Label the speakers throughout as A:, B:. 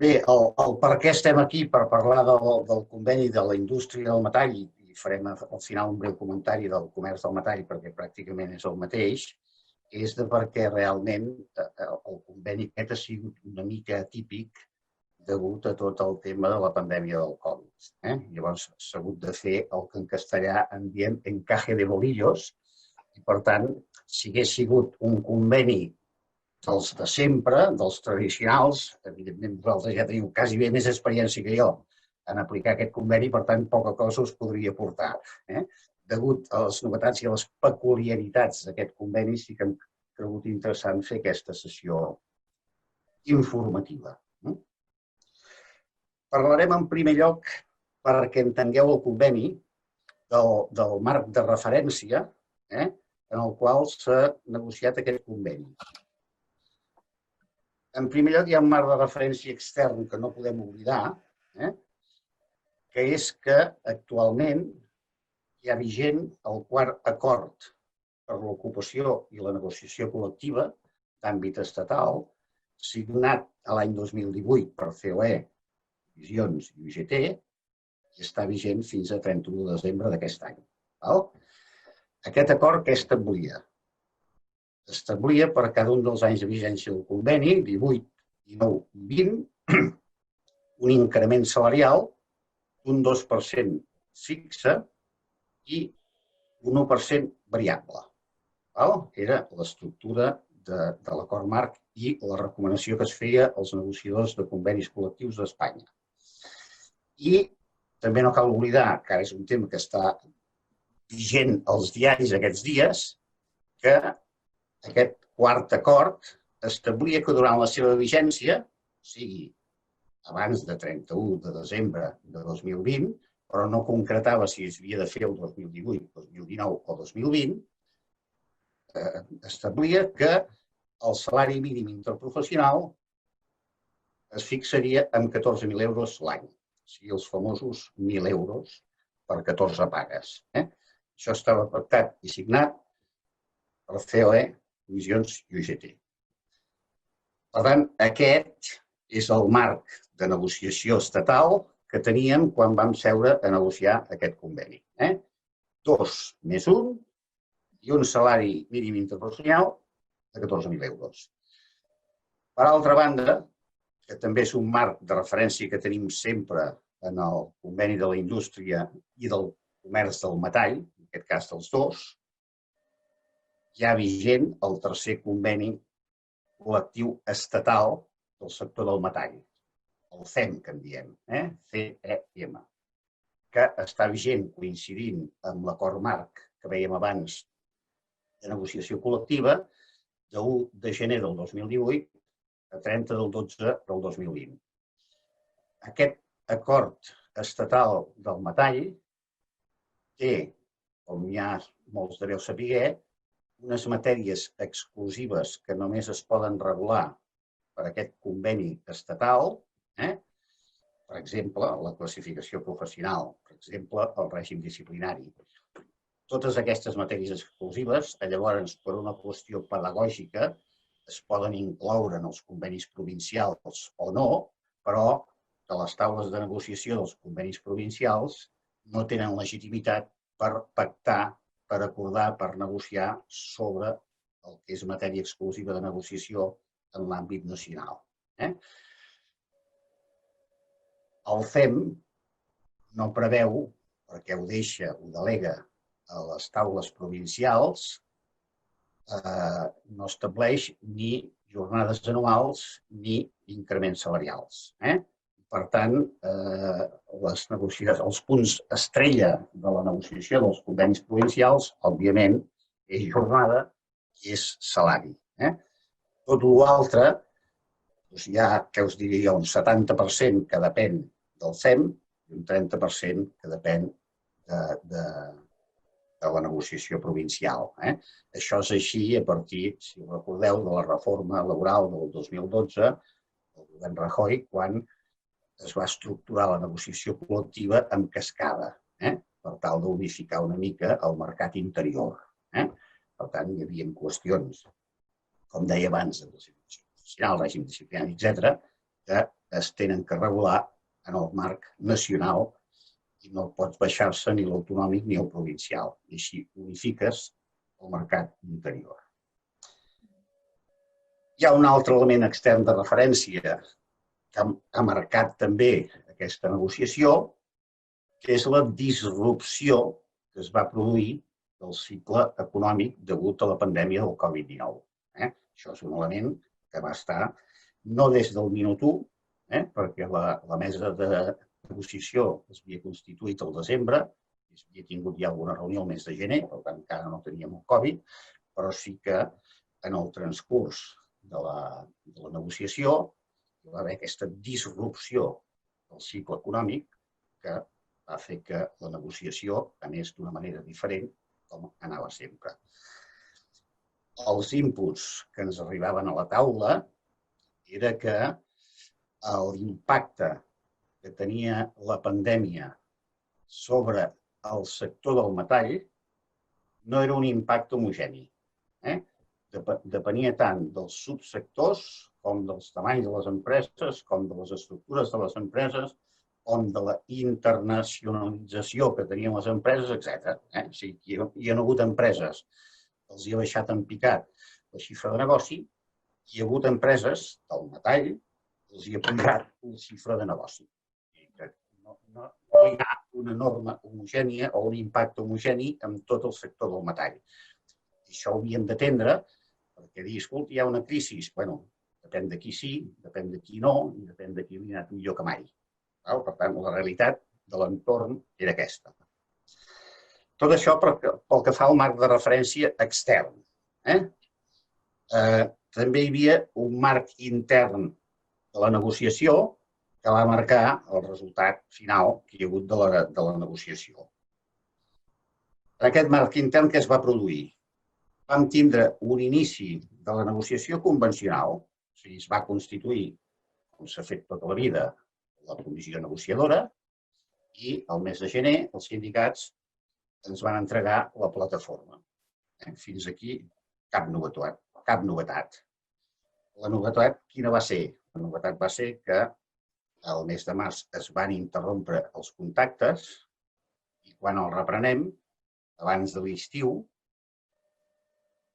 A: Bé, el per què estem aquí per parlar del conveni de la indústria del metall i farem al final un breu comentari del comerç del metall perquè pràcticament és el mateix, és perquè realment el conveni aquest ha sigut una mica atípic degut a tot el tema de la pandèmia del Covid. Llavors s'ha hagut de fer el que en castellà en diem encaje de bolillos i, per tant, si hagués sigut un conveni dels de sempre, dels tradicionals, evidentment vosaltres ja teniu quasi bé més experiència que jo en aplicar aquest conveni, per tant, poca cosa us podria aportar. Degut a les novetats i a les peculiaritats d'aquest conveni, sí que hem cregut interessant fer aquesta sessió informativa. Parlarem en primer lloc, perquè entengueu el conveni, del marc de referència en el qual s'ha negociat aquest conveni. En primer lloc, hi ha un marc de referència extern que no podem oblidar, que és que actualment hi ha vigent el quart acord per l'ocupació i la negociació col·lectiva d'àmbit estatal, signat l'any 2018 per COE, Comissions i UGT, i està vigent fins a 31 de desembre d'aquest any. Aquest acord què establia? Establia per cada un dels anys de vigència del conveni, 18, 19 i 20, un increment salarial d'un 2% fixe i un 1% variable. Era l'estructura de l'acord marc i la recomanació que es feia als negociadors de convenis col·lectius d'Espanya. I també no cal oblidar, que ara és un tema que està vigent als diaris aquests dies, que aquest quart acord establia que durant la seva vigència, o sigui, abans de 31 de desembre de 2020, però no concretava si es havia de fer el 2018, 2019 o 2020, establia que el salari mínim interprofessional es fixaria en 14.000 euros l'any, o sigui, els famosos 1.000 euros per 14 pagues. Això estava pactat i signat per COE, Comissions i UGT. Per tant, aquest és el marc de negociació estatal que teníem quan vam seure a negociar aquest conveni. 2 més 1 i un salari mínim interprofessional de 14.000 euros. Per altra banda, que també és un marc de referència que tenim sempre en el conveni de la indústria i del comerç del metall, en aquest cas dels dos, hi ha vigent el tercer conveni col·lectiu estatal del sector del metall, el CEM, que en diem, CEM, que està vigent coincidint amb l'acord marc que vèiem abans de negociació col·lectiva de 1 de gener del 2018 a 30 del 12 del 2020. Aquest acord estatal del metall té, com ja molts deveu saber, unes matèries exclusives que només es poden regular per aquest conveni estatal, per exemple, la classificació professional, per exemple, el règim disciplinari. Totes aquestes matèries exclusives, llavors, per una qüestió pedagògica, es poden incloure en els convenis provincials o no, però que les taules de negociació dels convenis provincials no tenen legitimitat per pactar, per acordar, per negociar sobre el que és matèria exclusiva de negociació en l'àmbit nacional. El CEM no preveu, perquè ho deixa, ho delega a les taules provincials, no estableix ni jornades anuals ni increments salarials. Per tant, els punts estrella de la negociació dels convenis provincials, òbviament, és jornada i és salari. Tot l'altre, hi ha, què us diria, un 70% que depèn del CEM i un 30% que depèn de la negociació provincial. Això és així a partir, si recordeu, de la reforma laboral del 2012 del govern Rajoy, quan es va estructurar la negociació col·lectiva en cascada, per tal d'unificar una mica el mercat interior. Per tant, hi havia qüestions, com deia abans, de classificació professional, règim disciplinari, etc., que es tenen que regular en el marc nacional i no pots baixar-se ni l'autonòmic ni el provincial. I així unifiques el mercat interior. Hi ha un altre element extern de referència que ha marcat també aquesta negociació, que és la disrupció que es va produir del cicle econòmic degut a la pandèmia del Covid-19. Això és un element que va estar no des del minut 1, perquè la mesa de negociació es havia constituït al desembre, es havia tingut ja alguna reunió el mes de gener, per tant encara no teníem el Covid, però sí que en el transcurs de la negociació hi va haver aquesta disrupció del cicle econòmic que va fer que la negociació anés d'una manera diferent com anava sempre. Els inputs que ens arribaven a la taula era que l'impacte que tenia la pandèmia sobre el sector del metall no era un impacte homogeni. Depenia tant dels subsectors com dels tamanys de les empreses, com de les estructures de les empreses, com de la internacionalització que tenien les empreses, etc. O sigui, hi ha hagut empreses que els hi ha baixat en picat la xifra de negoci, hi ha hagut empreses del metall que els hi ha pujat la xifra de negoci. No hi ha una norma homogènia o un impacte homogeni en tot el sector del metall. I això ho havíem d'atendre perquè dir, escolta, hi ha una crisi. Bé, depèn de qui sí, depèn de qui no, i depèn de qui li ha anat millor que mai. Per tant, la realitat de l'entorn era aquesta. Tot això pel que fa al marc de referència extern. També hi havia un marc intern de la negociació que va marcar el resultat final que hi ha hagut de la negociació. En aquest marc intern, què es va produir? Vam tindre un inici de la negociació convencional, o sigui, es va constituir, com s'ha fet tota la vida, la comissió negociadora, i el mes de gener els sindicats ens van entregar la plataforma. Fins aquí cap novetat. La novetat quina va ser? La novetat va ser que el mes de març es van interrompre els contactes i quan el reprenem, abans de l'estiu,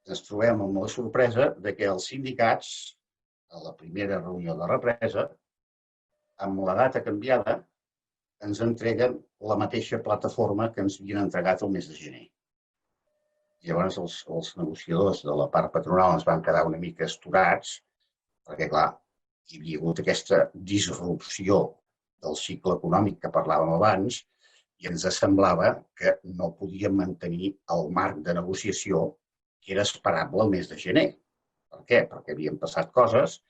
A: ens trobem amb la sorpresa que els sindicats, a la primera reunió de represa, amb la data canviada, ens entreguen la mateixa plataforma que ens havien entregat el mes de gener. Llavors els negociadors de la part patronal ens van quedar una mica esturats, perquè, clar, hi havia hagut aquesta disrupció del cicle econòmic que parlàvem abans i ens semblava que no podíem mantenir el marc de negociació que era esperable el mes de gener. Per què? Perquè havien passat coses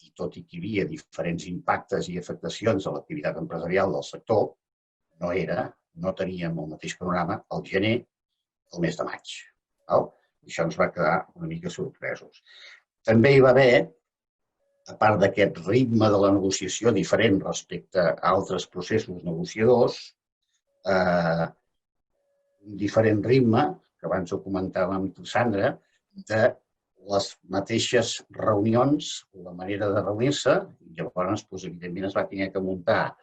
A: i tot i que hi havia diferents impactes i afectacions a l'activitat empresarial del sector, no teníem el mateix panorama al gener que el mes de maig. Això ens va quedar una mica sorpresos. També hi va haver, a part d'aquest ritme de la negociació diferent respecte a altres processos negociadors, un diferent ritme, que abans ho comentàvem amb Sandra, de les mateixes reunions, la manera de reunir-se, i llavors, evidentment, es va haver que muntar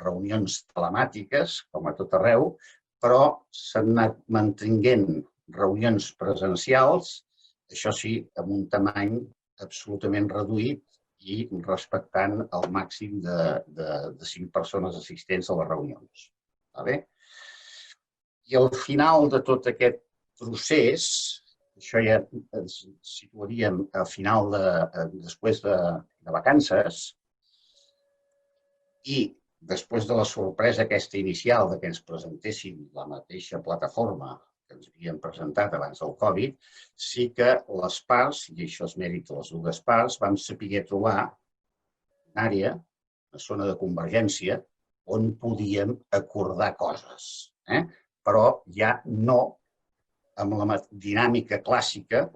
A: reunions telemàtiques, com a tot arreu, però s'han anat mantenint reunions presencials, això sí, amb un tamany absolutament reduït i respectant el màxim de 5 persones assistents a les reunions. I al final de tot aquest procés, això ja ens situaríem al final després de vacances, i després de la sorpresa aquesta inicial que ens presentessin la mateixa plataforma que ens havien presentat abans del Covid, sí que les parts, i això és mèrit de les dues parts, vam saber trobar una àrea, una zona de convergència, on podíem acordar coses, però ja no amb la dinàmica clàssica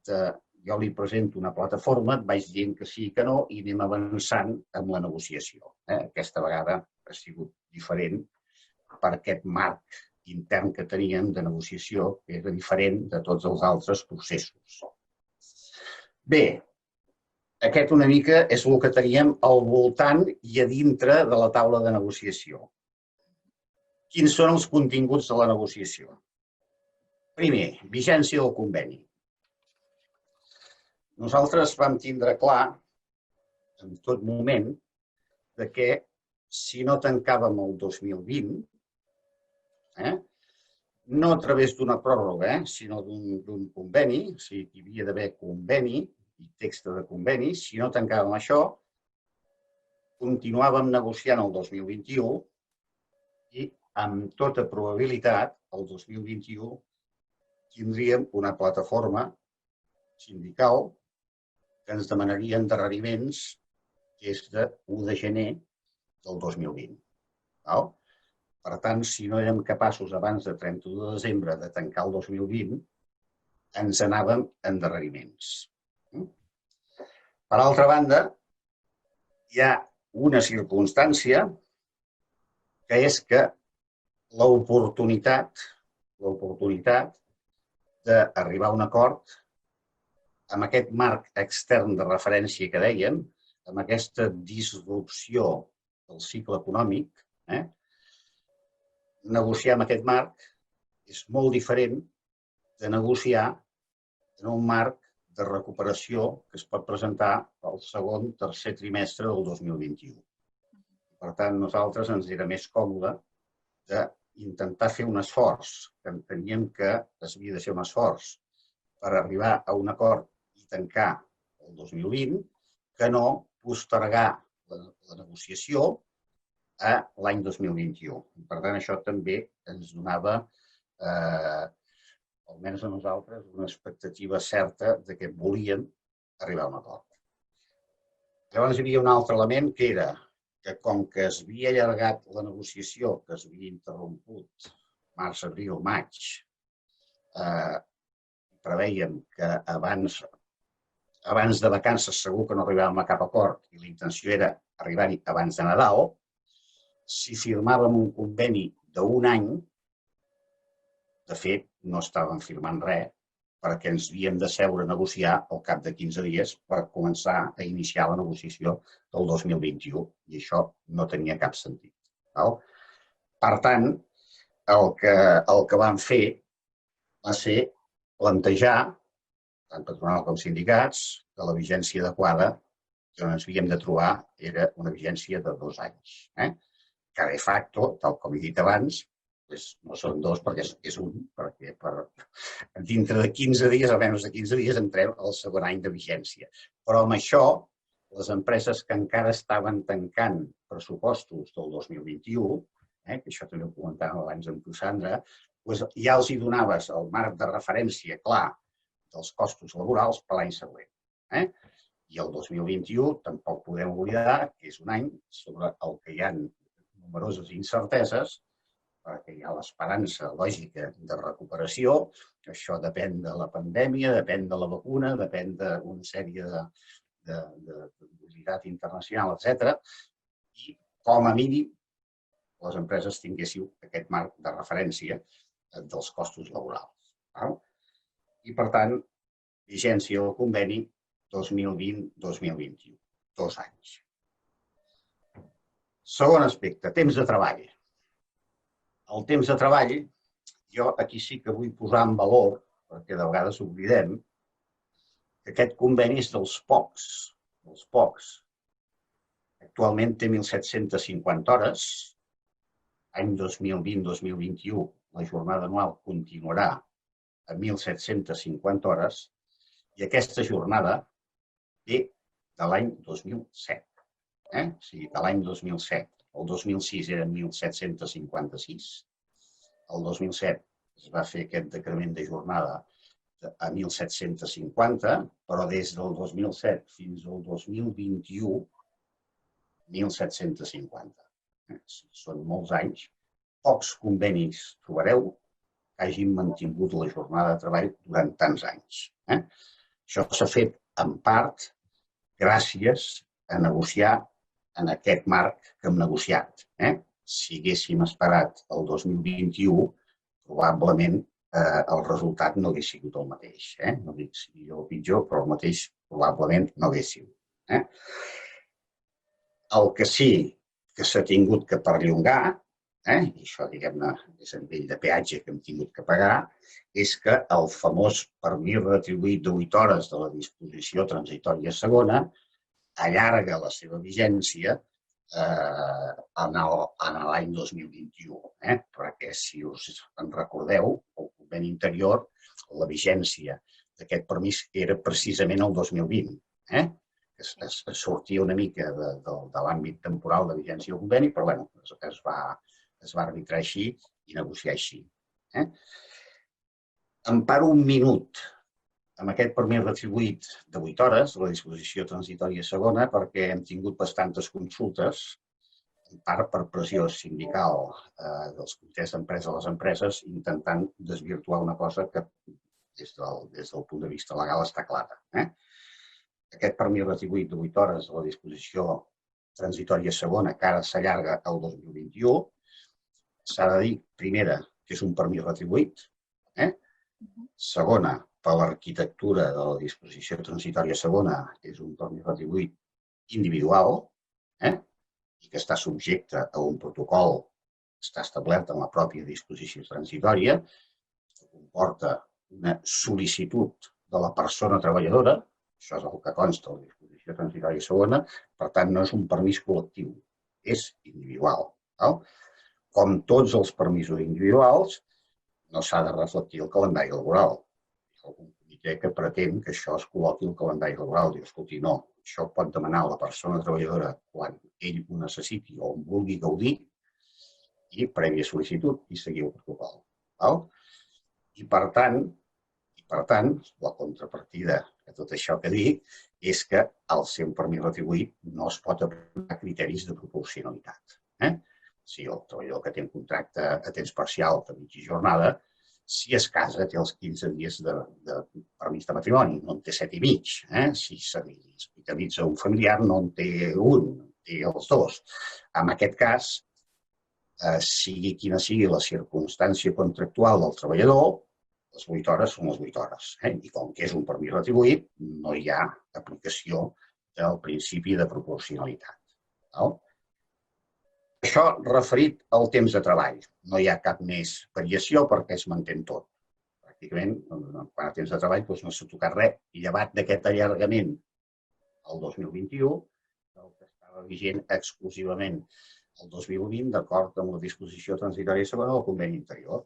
A: de jo li presento una plataforma, et vaig dient que sí que no i anem avançant amb la negociació. Aquesta vegada ha sigut diferent per aquest marc intern que teníem de negociació, que era diferent de tots els altres processos. Bé, Aquest una mica és el que teníem al voltant i a dintre de la taula de negociació. Quins són els continguts de la negociació? Primer, vigència del conveni. Nosaltres vam tindre clar, en tot moment, que si no tancàvem el 2020, no a través d'una pròrroga, sinó d'un conveni, o sigui, hi havia d'haver conveni i text de conveni, si no tancàvem això, continuàvem negociant el 2021 i, amb tota probabilitat, el 2021 tindríem una plataforma sindical que ens demanaria endarreriments des de 1 de gener del 2020. Per tant, si no érem capaços abans de 31 de desembre de tancar el 2020, ens anàvem endarreriments. Per altra banda, hi ha una circumstància que és que l'oportunitat d'arribar a un acord amb aquest marc extern de referència que dèiem, amb aquesta disrupció del cicle econòmic, negociar amb aquest marc és molt diferent de negociar en un marc de recuperació que es pot presentar al segon, tercer trimestre del 2021. Per tant, nosaltres ens era més còmode d'intentar fer un esforç, que enteníem que havia de ser un esforç per arribar a un acord i tancar el 2020, que no postergar la negociació a l'any 2021. Per tant, això també ens donava, almenys a nosaltres, una expectativa certa de que volíem arribar a un acord. Llavors hi havia un altre element que era que com que es havia allargat la negociació, que es havia interromput març, abril, maig, preveiem que abans de vacances segur que no arribàvem a cap acord i la intenció era arribar-hi abans de Nadal, si firmàvem un conveni d'un any, de fet, no estàvem firmant res perquè ens havíem de seure a negociar al cap de 15 dies per començar a iniciar la negociació del 2021 i això no tenia cap sentit. Per tant, el que vam fer va ser plantejar, tant patronal com sindicats, que la vigència adequada que ens havíem de trobar era una vigència de 2 anys. Que de facto, tal com he dit abans, no són 2 perquè és 1, perquè dintre de 15 dies, o menys de 15 dies, entrem al segon any de vigència. Però amb això, les empreses que encara estaven tancant pressupostos del 2021, que això també ho comentàvem abans amb tu, Sandra, ja els hi donaves el marc de referència clar dels costos laborals per l'any següent. I el 2021 tampoc podem oblidar que és un any sobre el que hi ha numeroses incerteses, perquè hi ha l'esperança lògica de recuperació, això depèn de la pandèmia, depèn de la vacuna, depèn d'una sèrie de mobilitat internacional, etc. I, com a mínim, les empreses tinguéssiu aquest marc de referència dels costos laborals. I, per tant, vigència del conveni 2020-2021, 2 anys. Segon aspecte, temps de treball. El temps de treball, jo aquí sí que vull posar en valor, perquè de vegades oblidem, que aquest conveni és dels pocs. Actualment té 1.750 hores, any 2020-2021 la jornada anual continuarà a 1.750 hores i aquesta jornada ve de l'any 2007. O sigui, de l'any 2007. El 2006 eren 1.756. El 2007 es va fer aquest decrement de jornada a 1.750, però des del 2007 fins al 2021, 1.750. Són molts anys. Pocs convenis trobareu que hagin mantingut la jornada de treball durant tants anys. Això s'ha fet en part gràcies a negociar en aquest marc que hem negociat. Si haguéssim esperat el 2021, probablement el resultat no hagués sigut el mateix. No dic si millor o pitjor, però el mateix probablement no hagués sigut. El que sí que s'ha tingut que perllongar, i això, diguem-ne, és a nivell de peatge que hem tingut que pagar, és que el famós permís retribuït de 8 hores de la disposició transitòria segona allarga la seva vigència en l'any 2021. Perquè, si us en recordeu, el conveni interior, la vigència d'aquest permís era precisament el 2020. Es sortia una mica de l'àmbit temporal de vigència del conveni, però bueno, es va arbitrar així i negociar així. Em paro un minut amb aquest permís retribuït de 8 hores, la disposició transitòria segona, perquè hem tingut bastantes consultes, en part per pressió sindical dels comitès d'empresa a les empreses, intentant desvirtuar una cosa que des del punt de vista legal està clara. Aquest permís retribuït de 8 hores de la disposició transitòria segona, que ara s'allarga al 2021, s'ha de dir, primera, que és un permís retribuït, segona, per l'arquitectura de la disposició transitòria segona, és un permís retribuït individual i que està subjecte a un protocol que està establert en la pròpia disposició transitòria, que comporta una sol·licitud de la persona treballadora, això és el que consta a la disposició transitòria segona, per tant, no és un permís col·lectiu, és individual. Com tots els permisos individuals, no s'ha de reflectir el calendari laboral. Hi ha algun comitè que pretén que això es col·loqui al calendari laboral. Diu, escolti, no, això pot demanar la persona treballadora quan ell ho necessiti o en vulgui gaudir i prèvia sol·licitud i seguir el protocol. I per tant, la contrapartida de tot això que dic és que al ser un permís retribuït no es pot aplicar criteris de proporcionalitat. Si el treballador que té un contracte a temps parcial de mitja jornada, si es casa té els 15 dies de permís de matrimoni, no en té 7 i mig. Si s'hospitalitza un familiar no en té un, té els dos. En aquest cas, sigui quina sigui la circumstància contractual del treballador, les 8 hores són les 8 hores. I com que és un permís retribuït, no hi ha aplicació del principi de proporcionalitat. Això referit al temps de treball. No hi ha cap més variació perquè es manté tot. Pràcticament, quan a temps de treball no s'ha tocat res, llevat d'aquest allargament al 2021, el que estava vigent exclusivament el 2020, d'acord amb la disposició transitòria segona del conveni interior.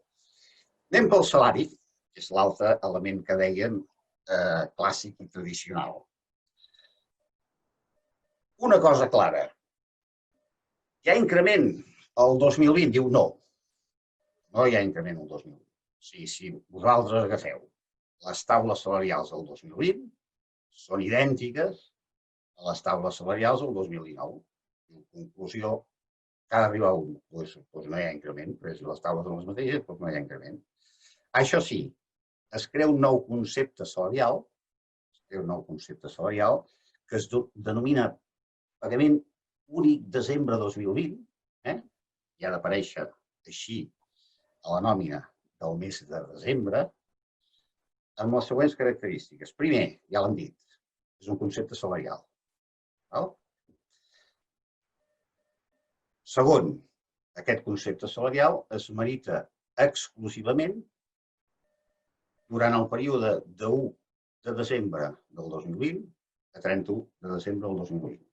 A: Anem pel salari, que és l'altre element que dèiem clàssic i tradicional. Una cosa clara. Hi ha increment el 2020? Diu no. No hi ha increment el 2020. Si vosaltres agafeu les taules salarials del 2020, són idèntiques a les taules salarials del 2019. En conclusió, que ha d'arribar un, doncs no hi ha increment, però si les taules són les mateixes, doncs no hi ha increment. Això sí, es crea un nou concepte salarial, que es denomina pagament únic desembre 2020, i ha d'aparèixer així a la nòmina del mes de desembre, amb les següents característiques. Primer, ja l'hem dit, és un concepte salarial. Segon, aquest concepte salarial es merita exclusivament durant el període de 1 de desembre del 2020 a 31 de desembre del 2020.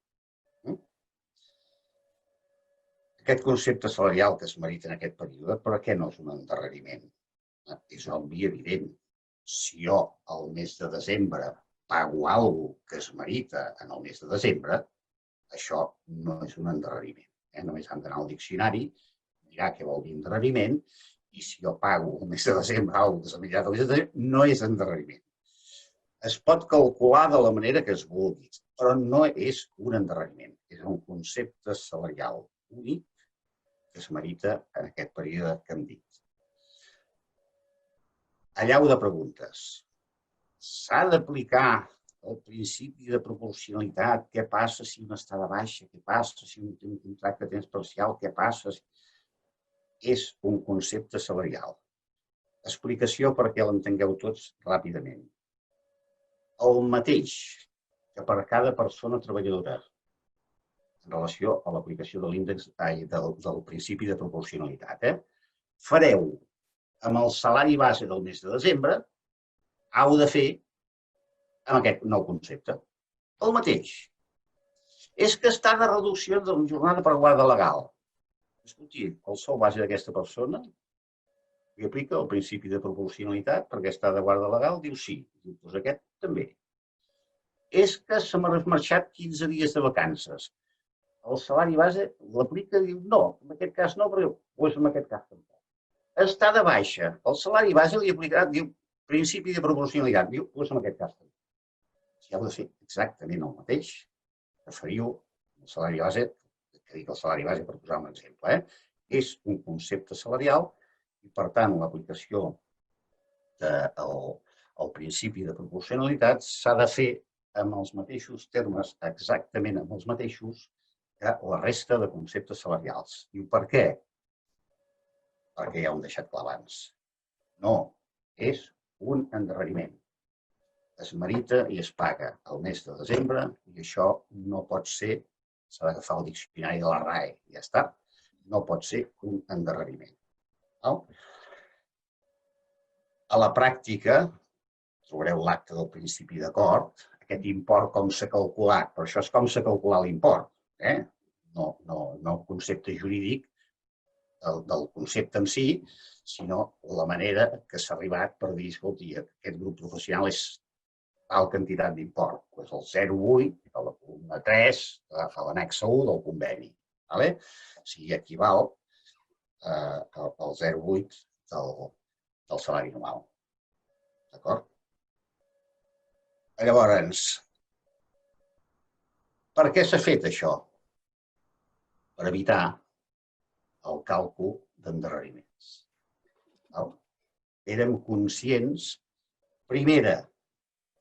A: Aquest concepte salarial que es merita en aquest període, per què no és un endarreriment? És obvi i evident. Si jo al mes de desembre pago alguna cosa que es merita en el mes de desembre, això no és un endarreriment. Només han d'anar al diccionari, mirar què vol dir endarreriment, i si jo pago el mes de desembre alguna cosa que s'ha meritat el mes de desembre, no és endarreriment. Es pot calcular de la manera que es vulgui, però no és un endarreriment. És un concepte salarial únic que es merita en aquest període que hem dit. Allau de preguntes. S'ha d'aplicar el principi de proporcionalitat? Què passa si un està de baixa? Què passa si un té un contracte a temps parcial? Què passa? És un concepte salarial. Explicació perquè l'entengueu tots ràpidament. El mateix que per cada persona treballadora, en relació a l'aplicació de l'índex del principi de proporcionalitat, fareu amb el salari base del mes de desembre, heu de fer amb aquest nou concepte. El mateix. És que està de reducció de la jornada per guarda legal. Escolti, el sou base d'aquesta persona li aplica el principi de proporcionalitat perquè està de guarda legal, diu sí. Diu, doncs aquest també. És que se m'ha marxat 15 dies de vacances. El salari base l'aplica i diu no, en aquest cas no, però doncs en aquest cas tampoc. Està de baixa. El salari base li aplicarà, diu, principi de proporcionalitat. Diu, doncs en aquest cas també. Si heu de fer exactament el mateix, que faríeu el salari base, que dic el salari base per posar un exemple, és un concepte salarial i, per tant, l'aplicació del principi de proporcionalitat s'ha de fer amb els mateixos termes, exactament amb els mateixos, que la resta de conceptes salarials. Diu, per què? Perquè ja ho hem deixat clar abans. No, és un endarreriment. Es merita i es paga el mes de desembre i això no pot ser, s'ha d'agafar el diccionari de la RAE i ja està, no pot ser un endarreriment. A la pràctica, trobareu l'acte del principi d'acord, aquest import com s'ha calculat, però això és com s'ha calculat l'import, no el concepte jurídic del concepte en si, sinó la manera que s'ha arribat per dir, escolti, aquest grup professional és tal quantitat d'import, doncs el 0,8 de la columna 3 a l'annexa 1 del conveni. O sigui, equival al 0,8 del salari anual. D'acord? Llavors, per què s'ha fet això? Per evitar el càlcul d'endarreriments. Érem conscients, primera,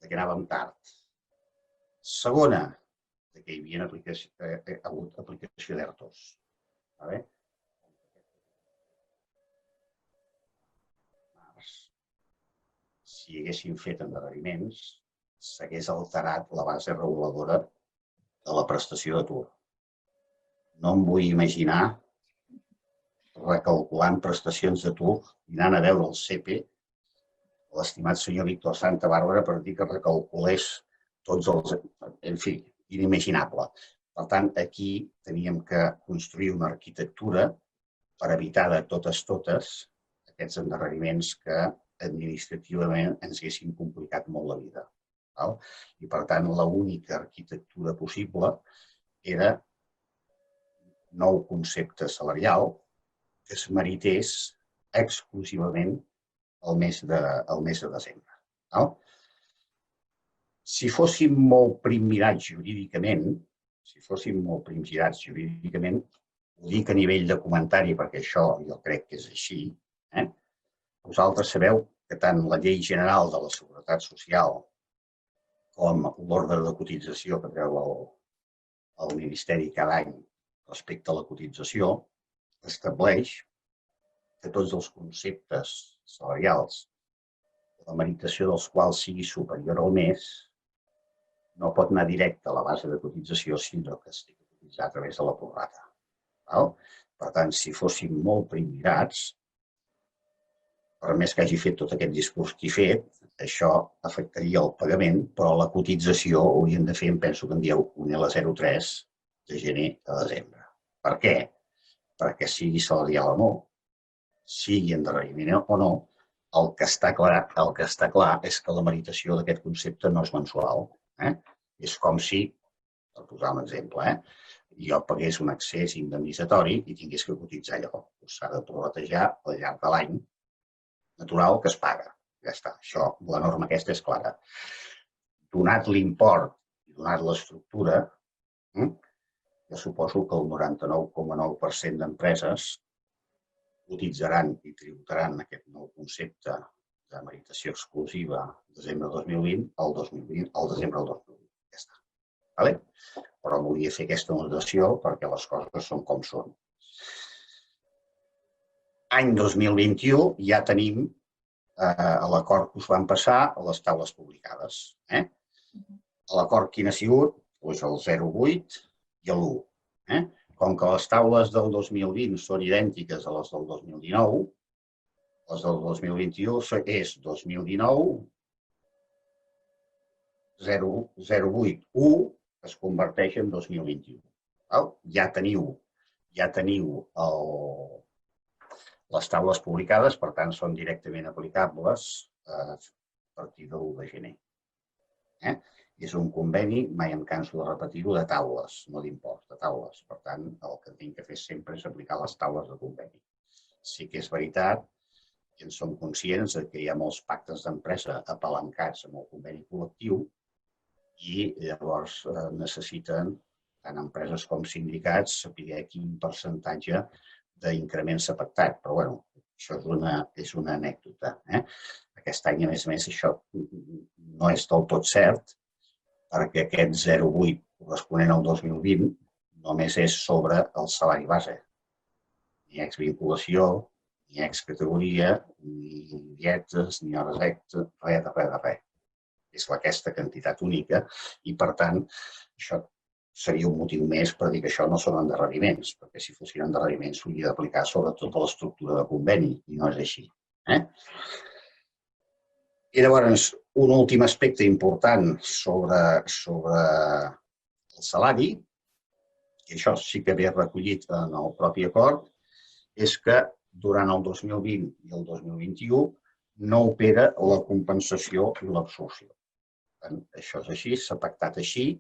A: que anàvem tard. Segona, que hi havia hagut aplicació d'ERTOs. Si haguéssim fet endarreriments, s'hagués alterat la base reguladora de la prestació d'atur. No em vull imaginar recalculant prestacions d'atur i anant a veure el CEPE l'estimat senyor Víctor Santa Bàrbara per dir que recalculés tots els... En fi, inimaginable. Per tant, aquí teníem que construir una arquitectura per evitar de totes aquests endarreriments que administrativament ens haguessin complicat molt la vida. I, per tant, l'única arquitectura possible era nou concepte salarial que es merités exclusivament el mes de desembre. Si fóssim molt primmirats jurídicament, ho dic a nivell de comentari perquè això jo crec que és així, vosaltres sabeu que tant la Llei General de la Seguretat Social com l'ordre de cotització que treu el Ministeri cada any respecte a la cotització estableix que tots els conceptes salarials, la meritació dels quals sigui superior al mes, no pot anar directe a la base de cotització, sinó que estigui cotitzat a través de la prorrata. Per tant, si fóssim molt primmirats, per més que hagi fet tot aquest discurs que he fet, això afectaria el pagament, però la cotització hauríem de fer, em penso que en dieu 1,03 de gener a desembre. Per què? Perquè sigui salarial o no, sigui endarreriment o no, el que està clar és que la meritació d'aquest concepte no és mensual. És com si, per posar un exemple, jo pagués un excés indemnitzatori i tingués que cotitzar allò. S'ha de prorratejar al llarg de l'any natural que es paga. Ja està, la norma aquesta és clara. Donat l'import i donat l'estructura, jo suposo que el 99,9% d'empreses utilitzarà i tributaran aquest nou concepte de meritació exclusiva desembre del 2020 al desembre del 2020. Ja està. Però volia fer aquesta anotació perquè les coses són com són. Any 2021 ja tenim l'acord que us van passar a les taules publicades. L'acord quin ha sigut? Doncs el 0,8 i l'1. Com que les taules del 2020 són idèntiques a les del 2019, les del 2021 és 2019, 0,8, 1 es converteix en 2021. Ja teniu les taules publicades, per tant, són directament aplicables a partir de l'1 de gener. És un conveni, mai em canso de repetir-ho, de taules, no d'impost, de taules. Per tant, el que tinc que fer sempre és aplicar les taules de conveni. Sí que és veritat i en som conscients que hi ha molts pactes d'empresa apalancats amb el conveni col·lectiu i llavors necessiten, tant empreses com sindicats, saber quin percentatge d'increment s'ha pactat. Però, bueno, això és una anècdota. Aquest any, a més, això no és del tot cert, perquè aquest 0,8 corresponent al 2020 només és sobre el salari base. Ni exvinculació, ni excategoria, ni dietes, ni hores extra, res. És aquesta quantitat única i, per tant, això seria un motiu més per dir que això no són endarreriments, perquè si fossin endarreriments s'hauria d'aplicar sobre tota l'estructura de conveni i no és així. I llavors, un últim aspecte important sobre el salari, i això sí que ve recollit en el propi acord, és que durant el 2020 i el 2021 no opera la compensació i l'absorció. Això és així, s'ha pactat així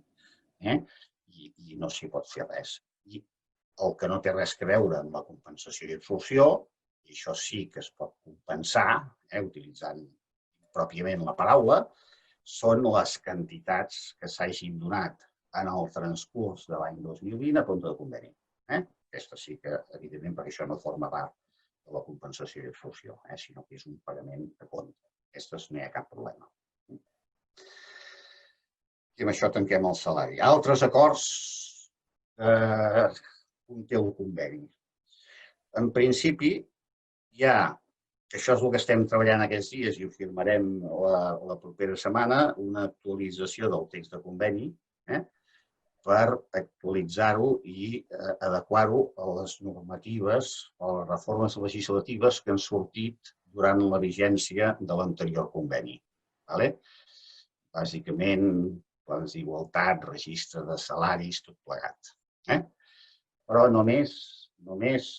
A: i no s'hi pot fer res. I el que no té res a veure amb la compensació i absorció, i això sí que es pot compensar utilitzant pròpiament la paraula, són les quantitats que s'hagin donat en el transcurs de l'any 2020 a compte de conveni. Aquesta sí que, evidentment, perquè això no forma part de la compensació i absorció, sinó que és un pagament a compte. Aquestes no hi ha cap problema. I amb això tanquem el salari. Altres acords que conté el conveni. En principi, hi ha, que això és el que estem treballant aquests dies i ho firmarem la propera setmana, una actualització del text de conveni per actualitzar-ho i adequar-ho a les normatives o a les reformes legislatives que han sortit durant la vigència de l'anterior conveni. Bàsicament, plans d'igualtat, registre de salaris, tot plegat. Però només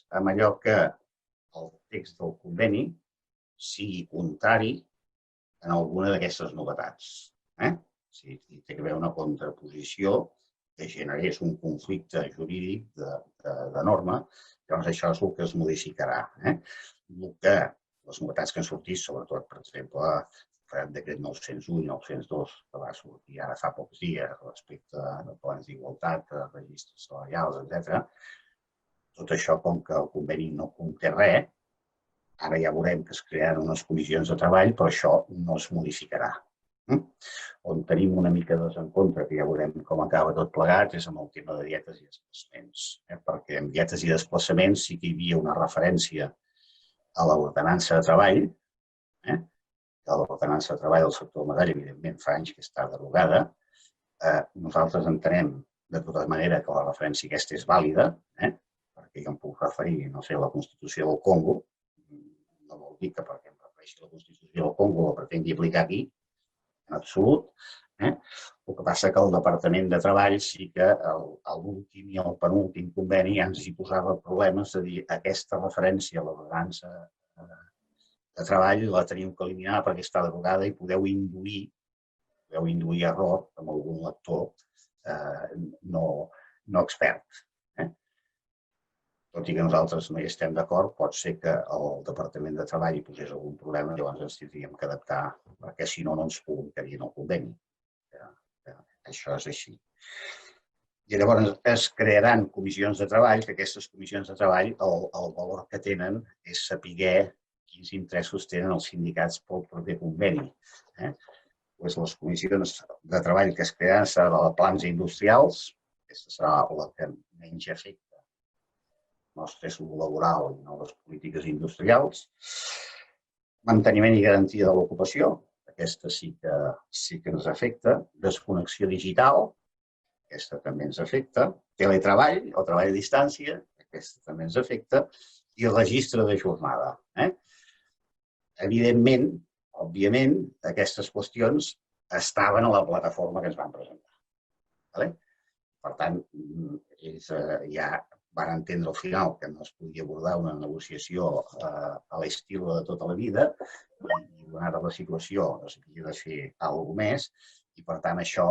A: amb allò que el text del conveni sigui contrari en alguna d'aquestes novetats. Si té que haver una contraposició que generés un conflicte jurídic de norma, llavors això és el que es modificarà. Les novetats que han sortit, sobretot, per exemple, el decret 901 i 902, que va sortir ara fa pocs dies respecte a plans d'igualtat, registres salarials, etc. Tot això, com que el conveni no conté res, ara ja veurem que es crearan unes comissions de treball, però això no es modificarà. On tenim una mica de desencontre, que ja veurem com acaba tot plegat, és amb el tema de dietes i desplaçaments. Perquè en dietes i desplaçaments sí que hi havia una referència a l'ordenança de treball, que l'ordenança de treball del sector agrari, evidentment, fa anys que està derogada. Nosaltres entenem, de tota manera, que la referència aquesta és vàlida, perquè jo em puc referir, no sé, a la Constitució del Congo. No vol dir que perquè em refereixi a la Constitució del Congo la pretengui aplicar aquí, en absolut. El que passa que el Departament de Treball sí que a l'últim i al penúltim conveni ja ens hi posava problemes de dir aquesta referència a l'ordenança de treball la tenim que eliminar perquè està derogada i podeu induir error amb algun lector no expert. Tot i que nosaltres no hi estem d'acord, pot ser que el Departament de Treball hi posés algun problema i llavors ens tindríem que adaptar, perquè si no, no ens publicarien el conveni. Això és així. I llavors es crearan comissions de treball, que aquestes comissions de treball, el valor que tenen és saber quins interessos tenen els sindicats pel proper conveni. Les comissions de treball que es crearan seran de plans industrials, aquesta serà la que menys afecta nostre salut laboral i noves polítiques industrials, manteniment i garantia de l'ocupació, aquesta sí que ens afecta. Desconnexió digital, aquesta també ens afecta. Teletreball o treball a distància, aquesta també ens afecta. I registre de jornada. Evidentment, òbviament, aquestes qüestions estaven a la plataforma que ens van presentar. Per tant, ja van entendre al final que no es podia abordar una negociació a l'estil de tota la vida i, donada la situació, s'havia de fer alguna més i, per tant, això,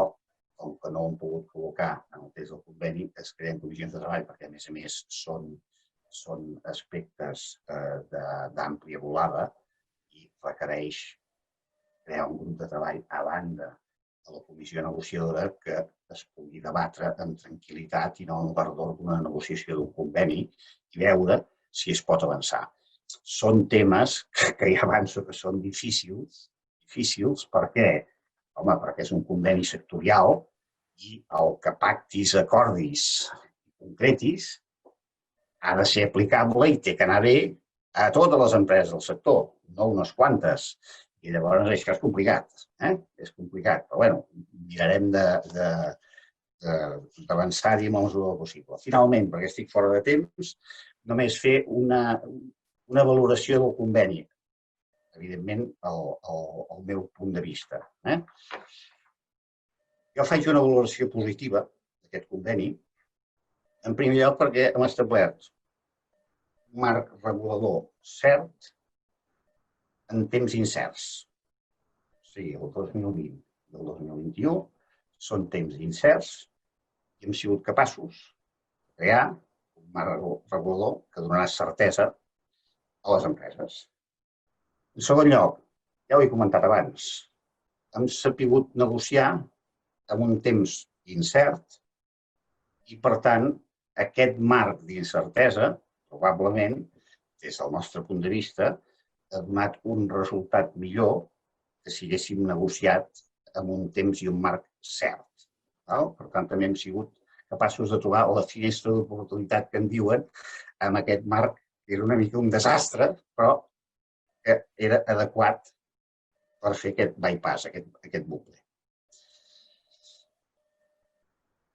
A: com que no ho hem pogut col·locar en el text del conveni, es creen comissions de treball perquè, a més, són aspectes d'àmplia volada i requereix crear un grup de treball a banda de la comissió negociadora que es pugui debatre amb tranquil·litat i no en l'ardor d'una negociació d'un conveni i veure si es pot avançar. Són temes que ja avanço que són difícils perquè, perquè és un conveni sectorial i el que pactis, acordis i concretis ha de ser aplicable i té que anar bé a totes les empreses del sector, no unes quantes. I llavors això és complicat. És complicat, però bueno, mirarem d'avançar-hi amb la mesura del possible. Finalment, perquè estic fora de temps, només fer una valoració del conveni. Evidentment, el meu punt de vista. Jo faig una valoració positiva d'aquest conveni, en primer lloc perquè hem establert un marc regulador cert en temps incerts. O sigui, el 2020 i el 2021 són temps incerts i hem sigut capaços de crear un marc regulador que donarà certesa a les empreses. En segon lloc, ja ho he comentat abans, hem sabut negociar amb un temps incert i, per tant, aquest marc d'incertesa, probablement, des del nostre punt de vista, ha donat un resultat millor que si haguéssim negociat amb un temps i un marc cert. Per tant, també hem sigut capaços de trobar la finestra d'oportunitat que en diuen amb aquest marc, que era una mica un desastre, però que era adequat per fer aquest bypass, aquest bucle.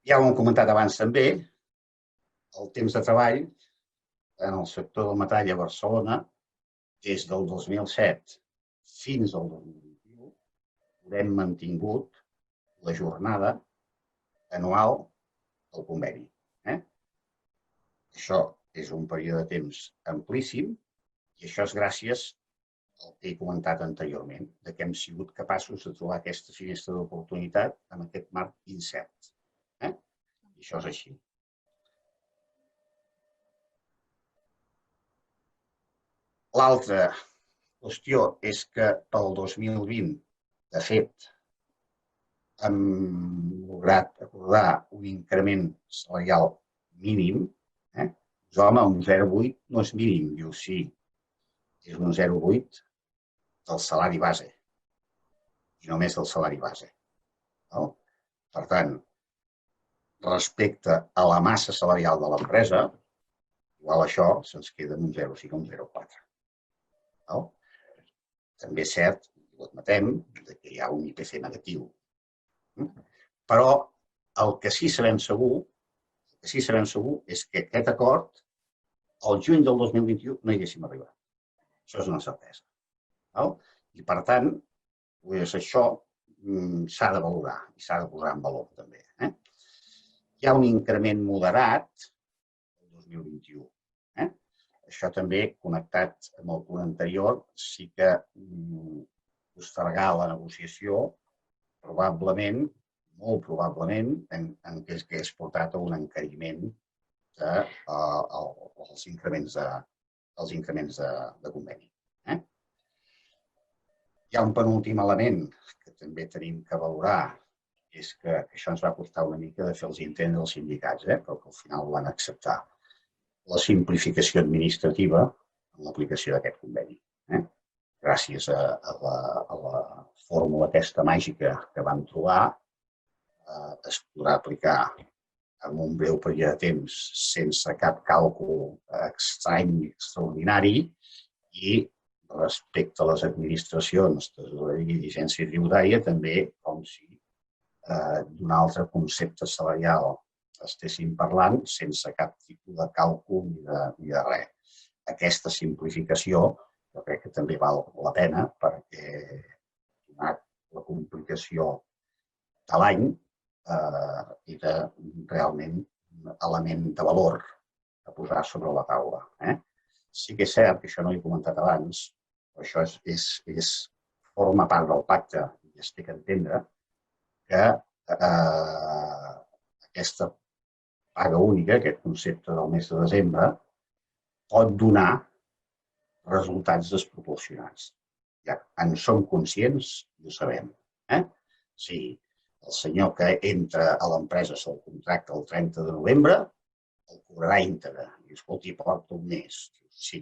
A: Ja ho hem comentat abans també, el temps de treball en el sector del metall a Barcelona, des del 2007 fins al 2021, hem mantingut la jornada anual del conveni. Això és un període de temps amplíssim i això és gràcies al que he comentat anteriorment, que hem sigut capaços de trobar aquesta finestra d'oportunitat en aquest marc incert. I això és així. L'altra qüestió és que pel 2020, de fet, hem lograt acordar un increment salarial mínim. Home, un 0,8 no és mínim, diu sí, és un 0,8 del salari base i només del salari base. Per tant, respecte a la massa salarial de l'empresa, igual això se'ns queda en un 0,5 o un 0,4. També és cert, ho admetem, que hi ha un IPC negatiu. Però el que sí sabem segur és que aquest acord, al juny del 2021, no hi haguéssim arribat. Això és una certesa. I, per tant, això s'ha de valorar i s'ha de posar en valor també. Hi ha un increment moderat el 2021. Això també, connectat amb el punt anterior, sí que postergar la negociació probablement, molt probablement, en què hagués portat a un encariment dels increments de conveni. Hi ha un penúltim element que també tenim que valorar, és que això ens va costar una mica de fer-los entendre als sindicats, però que al final ho van acceptar. La simplificació administrativa en l'aplicació d'aquest conveni. Gràcies a la fórmula aquesta màgica que vam trobar, es podrà aplicar en un breu període de temps sense cap càlcul estrany, extraordinari i respecte a les administracions de tresoreria i agència tributària, també com si d'un altre concepte salarial estéssim parlant sense cap tipus de càlcul ni de res. Aquesta simplificació jo crec que també val la pena perquè, donat la complicació de l'any, era realment un element de valor a posar sobre la taula. Sí que és cert, que això no ho he comentat abans, però això forma part del pacte i es té que entendre que aquesta paga única, aquest concepte del mes de desembre, pot donar resultats desproporcionats. Ja en som conscients i ho sabem. Si el senyor que entra a l'empresa se'l contracta el 30 de novembre, el cobrarà íntegre. I escolti, porta un mes. Sí.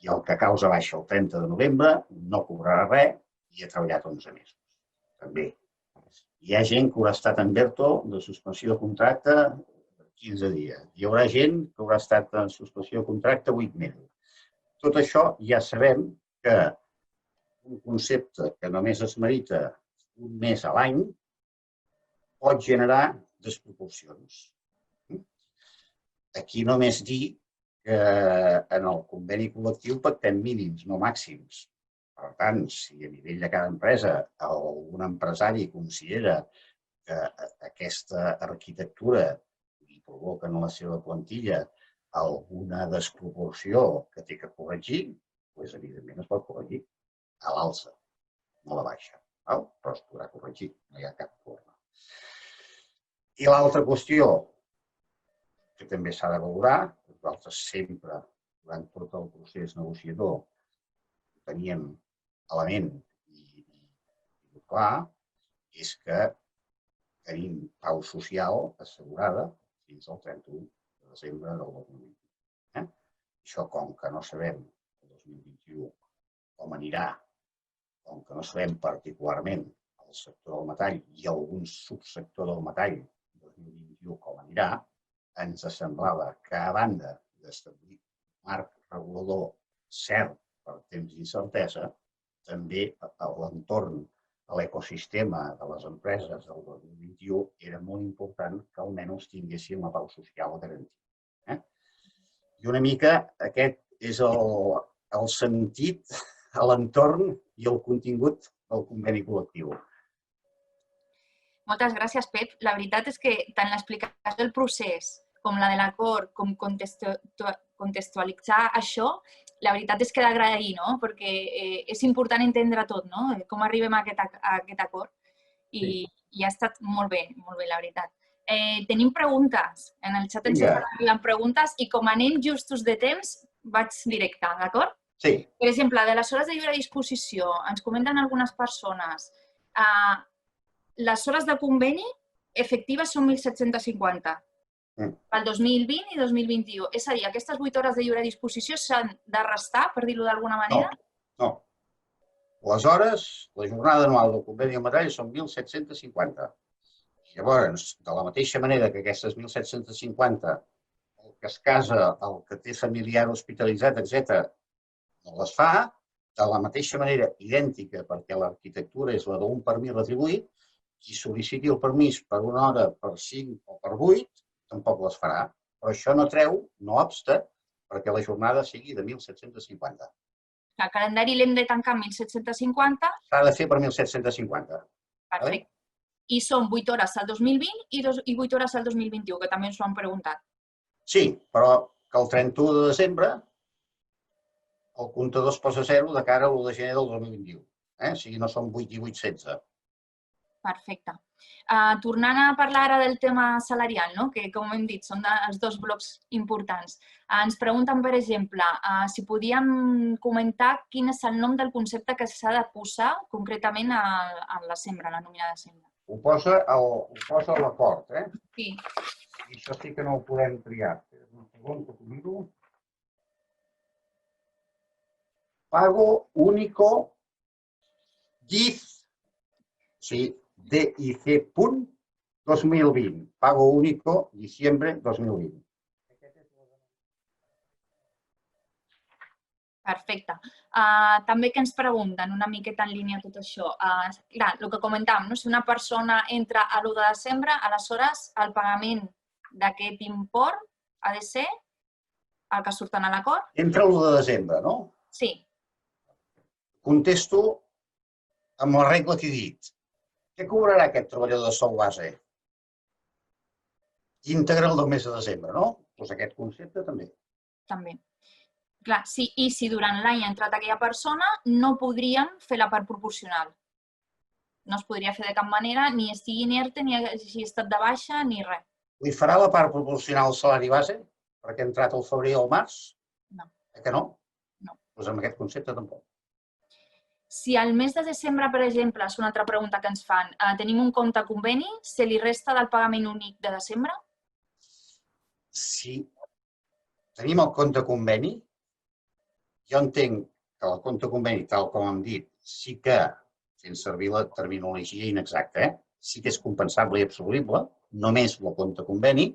A: I el que causa baixa el 30 de novembre no cobrarà res i ha treballat 11 mesos. També. Hi ha gent que haurà estat en ERTO de suspensió de contracte 15 dies. Hi haurà gent que haurà estat en suspensió de contracte 8 mesos. Tot això ja sabem que un concepte que només es merita un mes a l'any pot generar desproporcions. Aquí només dir que en el conveni col·lectiu pactem mínims, no màxims. Per tant, si a nivell de cada empresa algun empresari considera que aquesta arquitectura li provoca en la seva plantilla alguna desproporció que té que corregir, doncs evidentment es pot corregir a l'alça, no a la baixa. Però es podrà corregir, no hi ha cap forma. I l'altra qüestió que també s'ha de valorar, nosaltres sempre, durant tot el procés negociador, teníem element i clar, és que tenim pau social assegurada fins al 31 de desembre del 2020. Això, com que no sabem el 2021 com anirà, com que no sabem particularment el sector del metall i algun subsector del metall 2021 com anirà, ens semblava que, a banda d'establir un marc regulador cert per temps d'incertesa, també l'entorn a l'ecosistema de les empreses del 2021 era molt important que almenys tinguessin la pau social garantida. I una mica aquest és el sentit, l'entorn i el contingut del conveni col·lectiu.
B: Moltes gràcies, Pep. La veritat és que tant l'explicació del procés com la de l'acord, com contextualitzar això, la veritat és que d'agrair, no? Perquè és important entendre tot, no? Com arribem a aquest acord. I ha estat molt bé, la veritat. Tenim preguntes. En el xat ens arriben preguntes i com anem justos de temps, vaig directe, d'acord?
A: Sí.
B: Per exemple, de les hores de lliure disposició, ens comenten algunes persones, les hores de conveni efectives són 1.750 pel 2020 i 2021. És a dir, aquestes 8 hores de lliure disposició s'han de restar, per dir-ho d'alguna manera?
A: No. Les hores, la jornada anual del conveni del metall són 1.750. Llavors, de la mateixa manera que aquestes 1.750, el que es casa, el que té familiar hospitalitzat, etc., no les fa, de la mateixa manera idèntica, perquè l'arquitectura és la d'un permís retribuït, qui sol·liciti el permís per una hora, per 5 o per 8, tampoc les farà. Però això no treu, no obsta, perquè la jornada sigui de 1.750.
B: El calendari l'hem de tancar amb 1.750.
A: S'ha de fer per 1.750.
B: Perfecte. I són 8 hores al 2020 i 8 hores al 2021, que també ens ho han preguntat.
A: Sí, però que el 31 de desembre el comptador es posa 0 de cara a l'1 de gener del 2021. O sigui, no són 8 i 8, 16.
B: Perfecte. Tornant a parlar ara del tema salarial, que com hem dit són els dos blocs importants. Ens pregunten, per exemple, si podíem comentar quin és el nom del concepte que s'ha de posar concretament a la sembra, a la nòmina de sembra.
A: Ho posa a l'acord,
B: Sí.
A: I això sí que no ho podem triar. Un segon, que ho miro. Pago único DIC, sí, DIC punt 2020. Pago único diciembre 2020.
B: Perfecte. També que ens pregunten una miqueta en línia tot això. Clar, el que comentàvem, no? Si una persona entra a l'1 de desembre, aleshores el pagament d'aquest import ha de ser el que surten a l'acord?
A: Entra l'1 de desembre, no?
B: Sí.
A: Contesto amb la regla que he dit. Què cobrarà aquest treballador de sou base? Íntegre el del mes de desembre, no? Doncs aquest concepte també.
B: També. Clar, sí, i si durant l'any ha entrat aquella persona, no podríem fer la part proporcional. No es podria fer de cap manera, ni estigui inerte, ni hagi estat de baixa, ni res.
A: Li farà la part proporcional al salari base? Perquè ha entrat al febrer o al març?
B: No.
A: Que no?
B: No.
A: Doncs amb aquest concepte tampoc.
B: Si al mes de desembre, per exemple, és una altra pregunta que ens fan, tenim un compte conveni, se li resta del pagament únic de desembre?
A: Si tenim el compte conveni, jo entenc que el compte conveni, tal com hem dit, sí que, fent servir la terminologia inexacta, sí que és compensable i absolvible, només el compte conveni,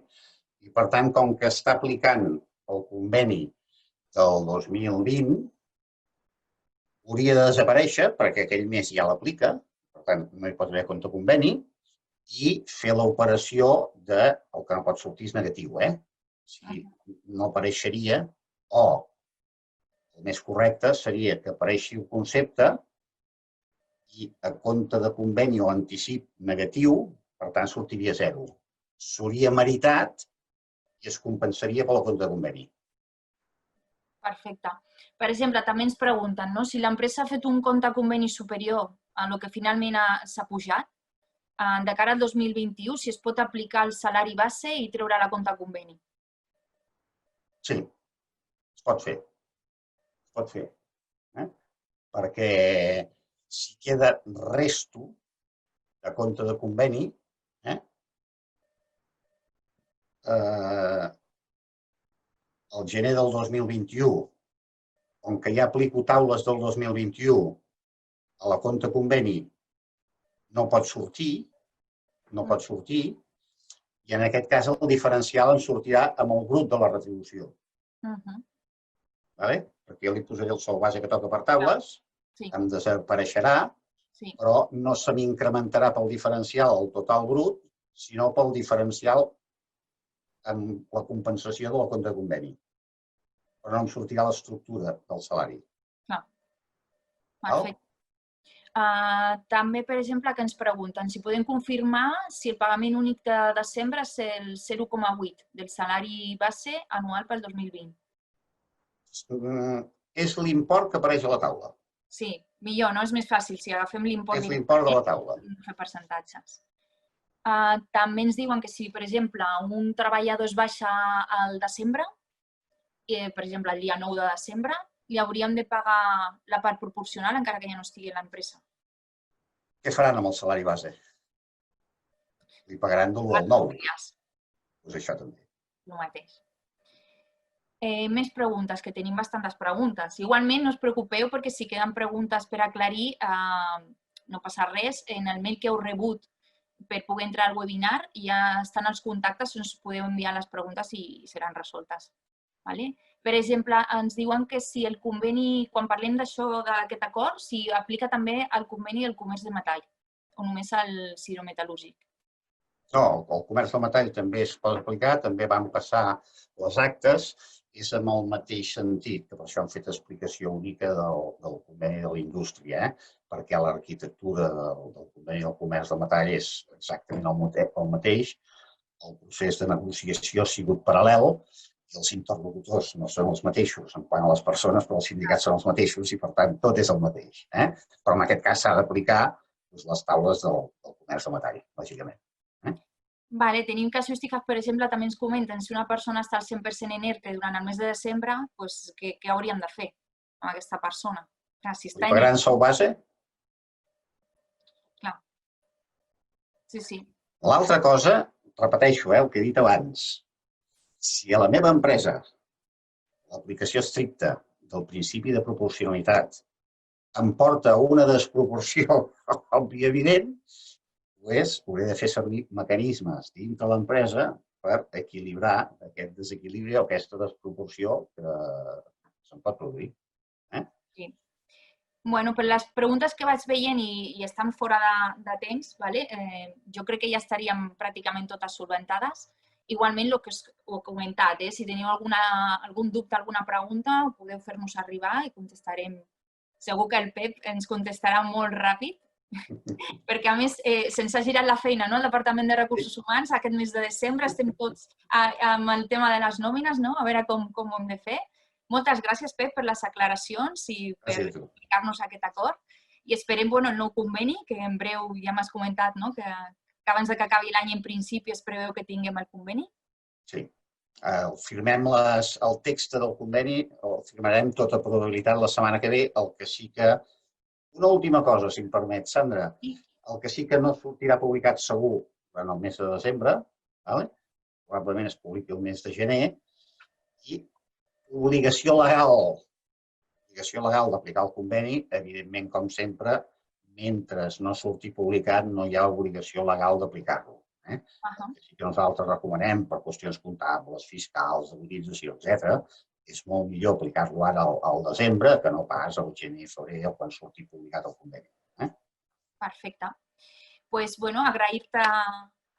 A: i per tant, com que està aplicant el conveni del 2020, hauria de desaparèixer, perquè aquell mes ja l'aplica, per tant, no hi pot haver compte conveni, i fer l'operació de... El que no pot sortir és negatiu, O sigui, no apareixeria, o el més correcte seria que apareixi el concepte i a compte de conveni o anticip negatiu, per tant, sortiria 0. S'hauria meritat i es compensaria per la compte de conveni.
B: Perfecte. Per exemple, també ens pregunten, no? Si l'empresa ha fet un compte conveni superior a el que finalment s'ha pujat, de cara al 2021, si es pot aplicar el salari base i treure la compte conveni.
A: Sí, es pot fer. Es pot fer. Perquè si queda resto de compte de conveni, el gener del 2021, on que ja aplico taules del 2021 a la compte conveni, no pot sortir, i en aquest cas el diferencial em sortirà amb el brut de la retribució. Perquè jo li posaré el sou base que toca per taules, em desapareixerà, però no se m'incrementarà pel diferencial el total brut, sinó pel diferencial amb la compensació de la compte de conveni. Però no em sortirà l'estructura del salari.
B: Clar. Perfecte. També, per exemple, que ens pregunten si podem confirmar si el pagament únic de desembre és el 0,8 del salari base anual pel 2020.
A: És l'import que apareix a la taula.
B: Sí, millor, no? És més fàcil si agafem l'import.
A: És l'import de la taula.
B: No fer percentatges. També ens diuen que si, per exemple, un treballador es baixa al desembre, per exemple, el dia 9 de desembre, li hauríem de pagar la part proporcional encara que ja no estigui a l'empresa.
A: Què faran amb el salari base? Li pagaran de l'1 al 9. Doncs això també.
B: El mateix. Més preguntes, que tenim bastantes preguntes. Igualment, no us preocupeu perquè si queden preguntes per aclarir, no passa res. En el mail que heu rebut per poder entrar al webinar ja estan els contactes on us podeu enviar les preguntes i seran resoltes. Per exemple, ens diuen que si el conveni, quan parlem d'això, d'aquest acord, si aplica també el conveni del comerç de metall o només el cirometal·lúrgic.
A: No, el comerç del metall també es pot aplicar, també van passar les actes, és amb el mateix sentit, que per això han fet explicació única del conveni de la indústria, perquè l'arquitectura del conveni del comerç del metall és exactament el mateix, el procés de negociació ha sigut paral·lel, i els interlocutors no són els mateixos en quant a les persones, però els sindicats són els mateixos i, per tant, tot és el mateix. Però en aquest cas s'ha d'aplicar les taules del comerç del metall, lògicament.
B: Tenim casuístiques, per exemple, també ens comenten si una persona està al 100% en ERTE durant el mes de desembre, què hauríem de fer amb aquesta persona?
A: Li pagaran sou base?
B: Clar. Sí.
A: L'altra cosa, repeteixo el que he dit abans, si a la meva empresa l'aplicació estricta del principi de proporcionalitat em porta a una desproporció òbvia evident, doncs hauré de fer servir mecanismes dintre de l'empresa per equilibrar aquest desequilibri o aquesta desproporció que se'n pot produir.
B: Sí. Bueno, per les preguntes que vaig veient i estan fora de temps, vale? Jo crec que ja estaríem pràcticament totes solventades. Igualment, el que us he comentat, si teniu algun dubte, alguna pregunta, podeu fer-nos arribar i contestarem. Segur que el Pep ens contestarà molt ràpid, perquè a més se'ns ha girat la feina, no? El Departament de Recursos Humans, aquest mes de desembre estem tots amb el tema de les nòmines, no? A veure com ho hem de fer. Moltes gràcies, Pep, per les aclaracions i per explicar-nos aquest acord. I esperem el nou conveni, que en breu ja m'has comentat, no? Que abans que acabi l'any, en principi, es preveu que tinguem el conveni.
A: Sí. Firmem el text del conveni, el firmarem tota probabilitat la setmana que ve. El que sí que... Una última cosa, si em permet, Sandra. El que sí que no sortirà publicat segur durant el mes de desembre, probablement es publiqui el mes de gener, i obligació legal d'aplicar el conveni, evidentment, com sempre, mentre no surti publicat no hi ha obligació legal d'aplicar-lo. Sí que nosaltres recomanem per qüestions comptables, fiscals, d'audització, etc. És molt millor aplicar-lo ara al desembre que no pas al gener, febrer, o quan surti publicat el conveni.
B: Perfecte. Doncs, agrair-te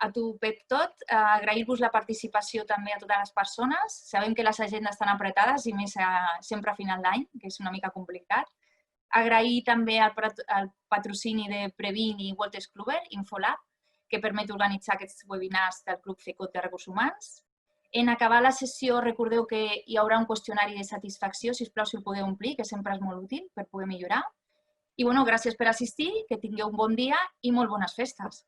B: a tu, Pep, tot. Agrair-vos la participació també a totes les persones. Sabem que les agendes estan apretades i més sempre a final d'any, que és una mica complicat. Agrair també el patrocini de Previn i Wolters Kluwer, Infolab, que permet organitzar aquests webinars del Club FECOT de Recursos Humans. En acabar la sessió, recordeu que hi haurà un qüestionari de satisfacció, si us plau, si el podeu omplir, que sempre és molt útil per poder millorar. I, gràcies per assistir, que tingueu un bon dia i molt bones festes.